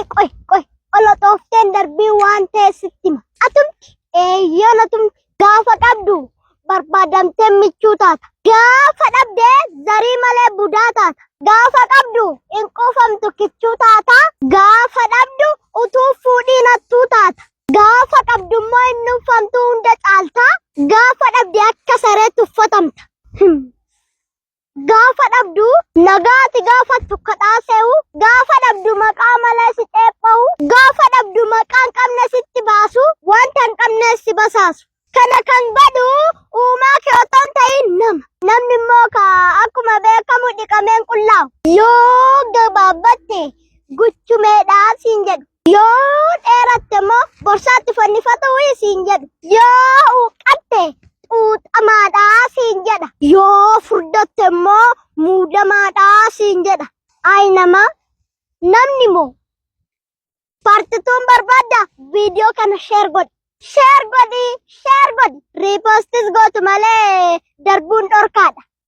Qoy. Olotofteen darbii waan ta'e sitti hima. Atumti eeyyoon atumti gaafa qabdu barbaadamtee michuu taata. Gaafa dhabdee zarii malee budaa taata. Gaafa qabdu hin quufamtu kichuu taata. Gaafa dhabdu utuu fuudhiin hattuu taata. Gaafa qabdu immoo hin nuffamtu hunda caalta. Gaafa dhabde akka sareetti uffatamta. Gaafa dhabdu nagaati gaafa tukkadhaa se'u. Gaafa dhabdu maqaa malee si xeepha'u. Gaafa dhabdu maqaa hin qabne sitti baasu. Wanta hin qabne si basaasu. Kana kan godhu uumaa kee otoo hin ta'in nama. Namni immoo akkuma beekamu dhiqameen qullaa'u. Yoo gabaabbatte guchumeedhaa siin jedhu. Yoo dheeratte immoo borsaatti fannifatu siin jedhu. Yoo huqqatte xuuxamaadhaa siin jedha. Yoo furdatte immoo muudamaadhaa siin jedha. Ay nama namni moo partituun barbaadda viidiyoo kana sheer godhi. Sheer godhi. Riipostis gootu malee darbuun dhorkaadha.